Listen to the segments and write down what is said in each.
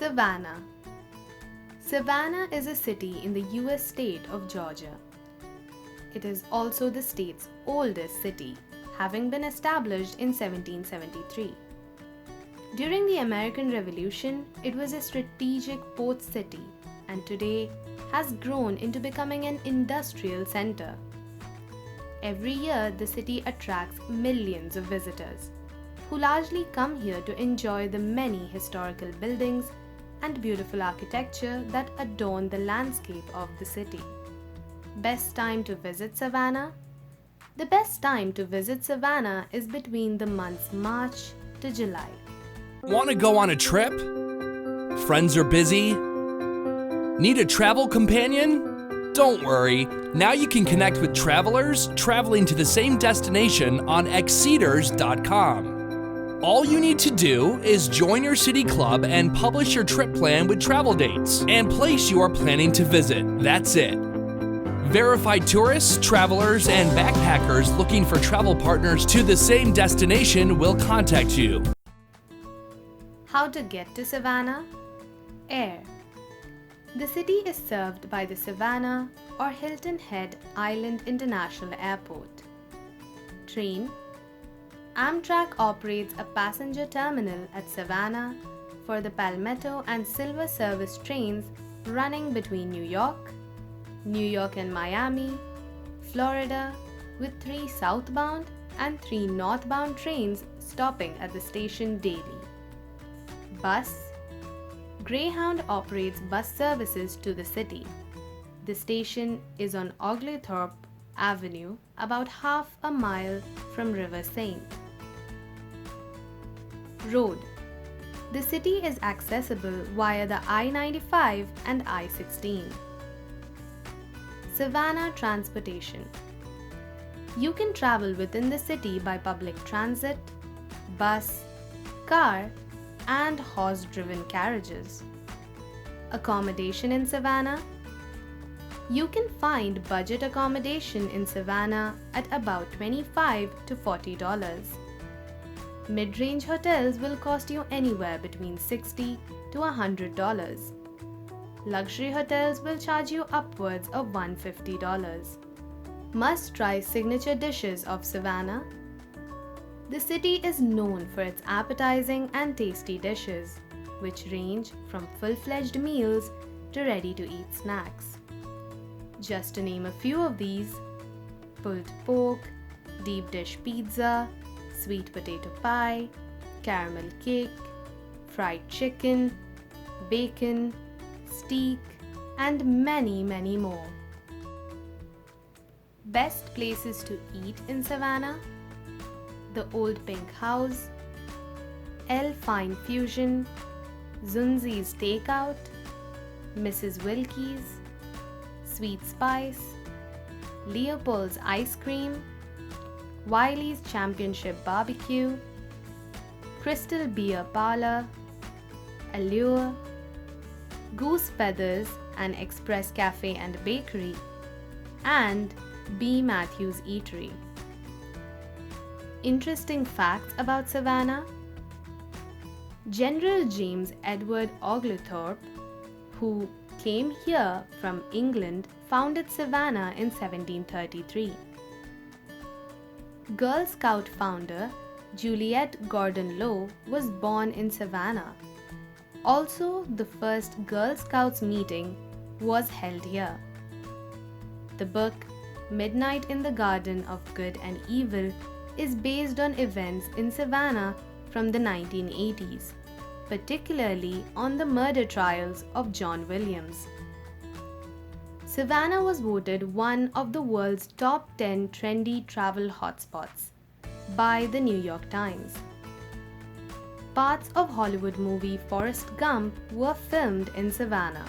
Savannah. Savannah is a city in the US state of Georgia. It is also the state's oldest city, having been established in 1773. During the American Revolution, it was a strategic port city and today has grown into becoming an industrial center. Every year, the city attracts millions of visitors who largely come here to enjoy the many historical buildings and beautiful architecture that adorn the landscape of the city. Best time to visit Savannah? The best time to visit Savannah is between the months March to July. Want to go on a trip? Friends are busy? Need a travel companion? Don't worry, now you can connect with travelers traveling to the same destination on Exceeders.com. All you need to do is join your city club and publish your trip plan with travel dates and place you are planning to visit. That's it. Verified tourists, travelers, and backpackers looking for travel partners to the same destination will contact you. How to get to Savannah? Air. The city is served by the Savannah or Hilton Head Island International Airport. Train. Amtrak operates a passenger terminal at Savannah for the Palmetto and Silver Service trains running between New York and Miami, Florida, with 3 southbound and 3 northbound trains stopping at the station daily. Bus. Greyhound operates bus services to the city. The station is on Oglethorpe Avenue, about half a mile from River Saint. Road. The city is accessible via the I-95 and I-16. Savannah Transportation. You can travel within the city by public transit, bus, car, and horse-driven carriages. Accommodation in Savannah. You can find budget accommodation in Savannah at about $25 to $40. Mid-range hotels will cost you anywhere between $60 to $100. Luxury hotels will charge you upwards of $150. Must-try signature dishes of Savannah. The city is known for its appetizing and tasty dishes, which range from full-fledged meals to ready-to-eat snacks. Just to name a few of these: pulled pork, deep dish pizza, sweet potato pie, caramel cake, fried chicken, bacon, steak, and many, many more. Best places to eat in Savannah: the Old Pink House, El Fine Fusion, Zunzi's Takeout, Mrs. Wilkie's, Sweet Spice, Leopold's Ice Cream, Wiley's Championship Barbecue, Crystal Beer Parlor, Allure, Goose Feathers and Express Cafe and Bakery, and B. Matthews Eatery. Interesting facts about Savannah. General James Edward Oglethorpe, who came here from England, founded Savannah in 1733. Girl Scout founder Juliet Gordon Low was born in Savannah. Also, the first Girl Scouts meeting was held here. The book Midnight in the Garden of Good and Evil is based on events in Savannah from the 1980s, particularly on the murder trials of John Williams. Savannah was voted one of the world's top 10 trendy travel hotspots by the New York Times. Parts of Hollywood movie Forrest Gump were filmed in Savannah.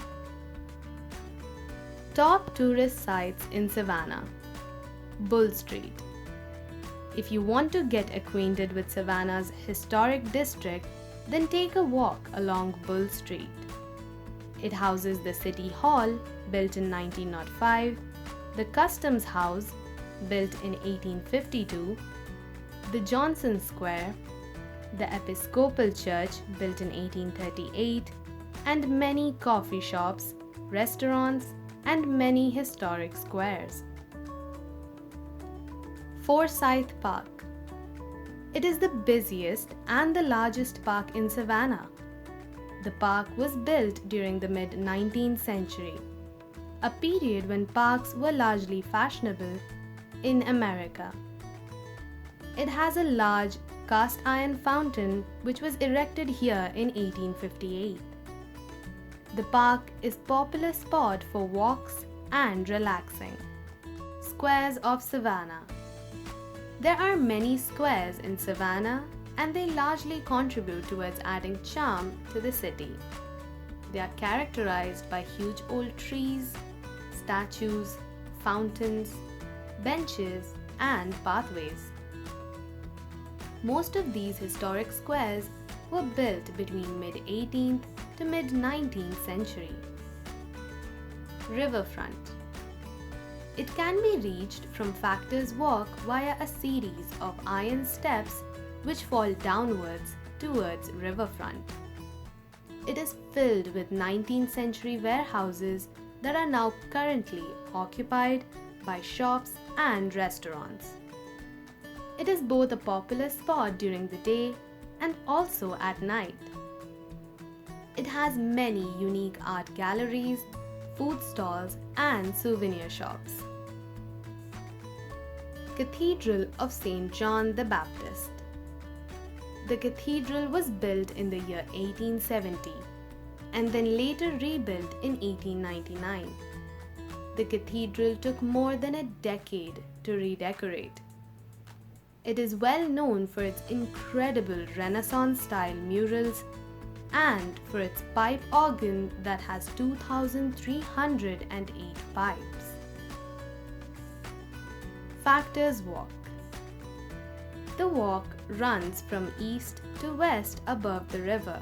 Top tourist sites in Savannah: Bull Street. If you want to get acquainted with Savannah's historic district, then take a walk along Bull Street. It houses the City Hall, built in 1905, the Customs House, built in 1852, the Johnson Square, the Episcopal Church, built in 1838, and many coffee shops, restaurants, and many historic squares. Forsyth Park. It is the busiest and the largest park in Savannah. The park was built during the mid-19th century, a period when parks were largely fashionable in America. It has a large cast iron fountain which was erected here in 1858. The park is a popular spot for walks and relaxing. Squares of Savannah. There are many squares in Savannah and they largely contribute towards adding charm to the city. They are characterized by huge old trees, statues, fountains, benches, and pathways. Most of these historic squares were built between mid-18th to mid-19th century. Riverfront. It can be reached from Factor's Walk via a series of iron steps which fall downwards towards riverfront. It is filled with 19th century warehouses that are now currently occupied by shops and restaurants. It is both a popular spot during the day and also at night. It has many unique art galleries, food stalls, and souvenir shops. Cathedral of St. John the Baptist. The cathedral was built in the year 1870 and then later rebuilt in 1899. The cathedral took more than a decade to redecorate. It is well known for its incredible Renaissance-style murals and for its pipe organ that has 2,308 pipes. Factor's Walk. The walk runs from east to west above the river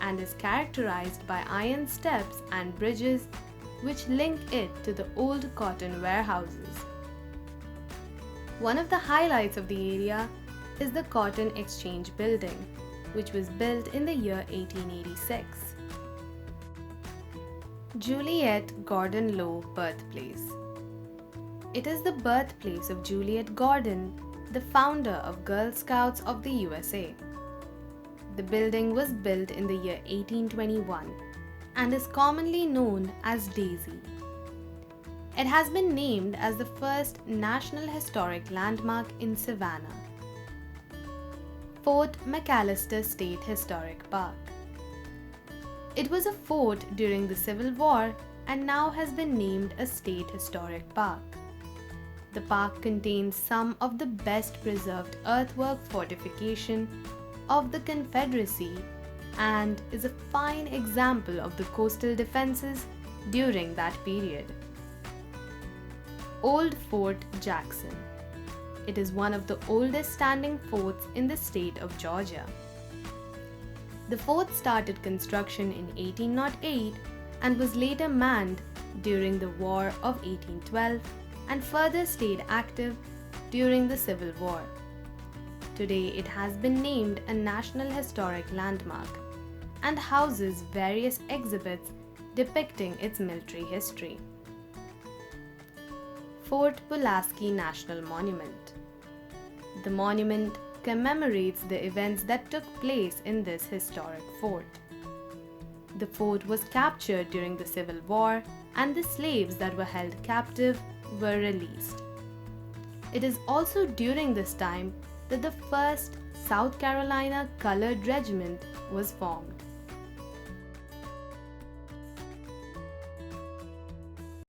and is characterized by iron steps and bridges which link it to the old cotton warehouses. One of the highlights of the area is the Cotton Exchange Building, which was built in the year 1886. Juliette Gordon Low Birthplace. It is the birthplace of Juliette Gordon, the founder of Girl Scouts of the USA. The building was built in the year 1821 and is commonly known as Daisy. It has been named as the first National Historic Landmark in Savannah. Fort McAllister State Historic Park. It was a fort during the Civil War and now has been named a State Historic Park. The park contains some of the best preserved earthwork fortification of the Confederacy and is a fine example of the coastal defenses during that period. Old Fort Jackson. It is one of the oldest standing forts in the state of Georgia. The fort started construction in 1808 and was later manned during the War of 1812 and further stayed active during the Civil War. Today it has been named a National Historic Landmark and houses various exhibits depicting its military history. Fort Pulaski National Monument. The monument commemorates the events that took place in this historic fort. The fort was captured during the Civil War and the slaves that were held captive were released. It is also during this time that the first South Carolina Colored Regiment was formed.